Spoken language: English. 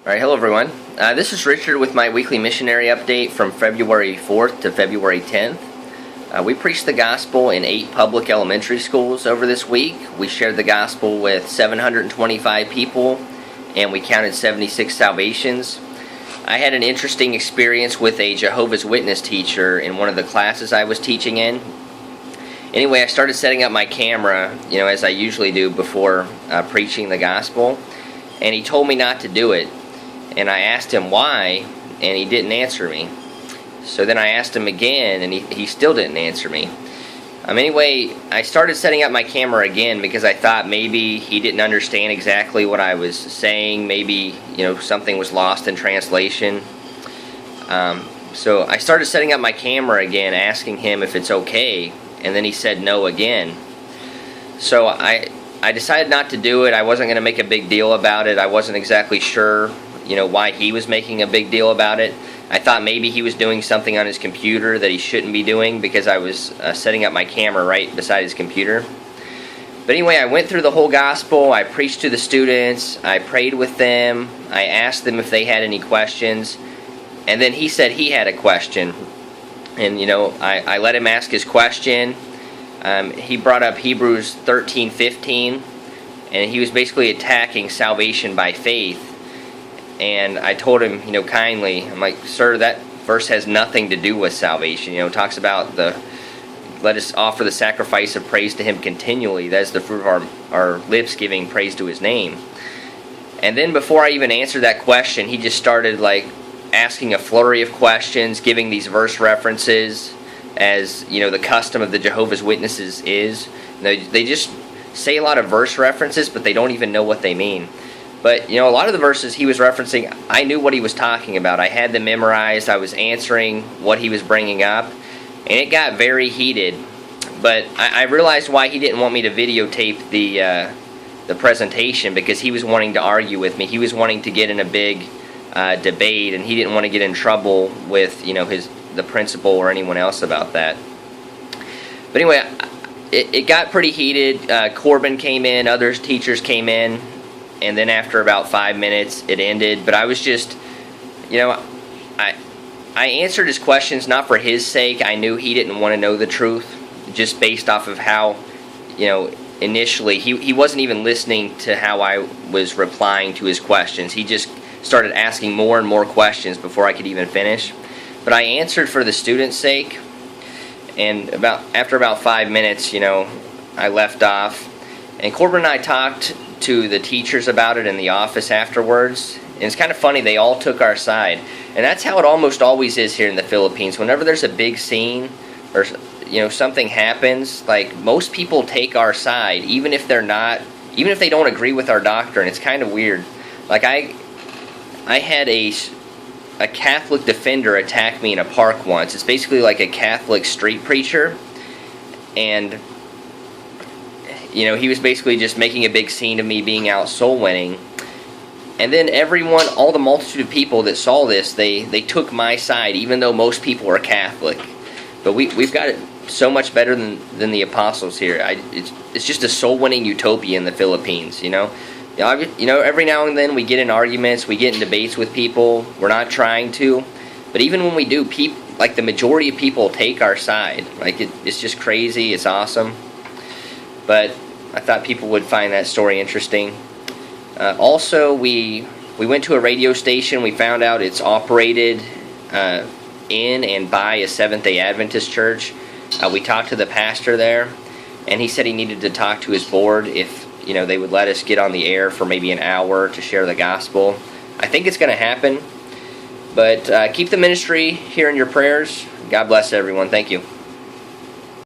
Alright, hello everyone. This is Richard with my weekly missionary update from February 4th to February 10th. We preached the gospel in 8 public elementary schools over this week. We shared the gospel with 725 people, and we counted 76 salvations. I had an interesting experience with a Jehovah's Witness teacher in one of the classes I was teaching in. Anyway, I started setting up my camera, as I usually do before preaching the gospel, and he told me not to do it. And I asked him why, and he didn't answer me. So then I asked him again, and he still didn't answer me. Anyway, I started setting up my camera again because I thought maybe he didn't understand exactly what I was saying. Maybe, something was lost in translation. So I started setting up my camera again, asking him if it's okay, and then he said no again. So I decided not to do it. I wasn't going to make a big deal about it. I wasn't exactly sure why he was making a big deal about it. I thought maybe he was doing something on his computer that he shouldn't be doing because I was setting up my camera right beside his computer. But anyway, I went through the whole gospel. I preached to the students. I prayed with them. I asked them if they had any questions. And then he said he had a question. And, I let him ask his question. He brought up Hebrews 13:15. And he was basically attacking salvation by faith. And I told him, kindly, I'm like, sir, that verse has nothing to do with salvation. It talks about let us offer the sacrifice of praise to him continually. That is the fruit of our lips giving praise to his name. And then before I even answered that question, he just started asking a flurry of questions, giving these verse references as, the custom of the Jehovah's Witnesses is. They just say a lot of verse references, but they don't even know what they mean. But, a lot of the verses he was referencing, I knew what he was talking about. I had them memorized. I was answering what he was bringing up. And it got very heated. But I realized why he didn't want me to videotape the presentation, because he was wanting to argue with me. He was wanting to get in a big debate, and he didn't want to get in trouble with, the principal or anyone else about that. But anyway, it got pretty heated. Corbin came in. Other teachers came in. And then after about 5 minutes, it ended. But I was just, I answered his questions not for his sake. I knew he didn't want to know the truth, just based off of how, initially, he wasn't even listening to how I was replying to his questions. He just started asking more and more questions before I could even finish. But I answered for the students' sake. And after about 5 minutes, I left off. And Corbin and I talked to the teachers about it in the office afterwards. And it's kind of funny, they all took our side. And that's how it almost always is here in the Philippines. Whenever there's a big scene or something happens, most people take our side, even if they don't agree with our doctrine. It's kind of weird. I had a Catholic defender attack me in a park once. It's basically like a Catholic street preacher. And he was basically just making a big scene of me being out soul winning. And then all the multitude of people that saw this, they took my side, even though most people are Catholic. But we've got it so much better than the apostles here. It's just a soul winning utopia in the Philippines. Every now and then we get in arguments, we get in debates with people. We're not trying to, but even when we do, the majority of people take our side. It's just crazy. It's awesome. But I thought people would find that story interesting. Also, we went to a radio station. We found out it's operated in and by a Seventh-day Adventist church. We talked to the pastor there, and he said he needed to talk to his board if they would let us get on the air for maybe an hour to share the gospel. I think it's going to happen. But keep the ministry here in your prayers. God bless everyone. Thank you.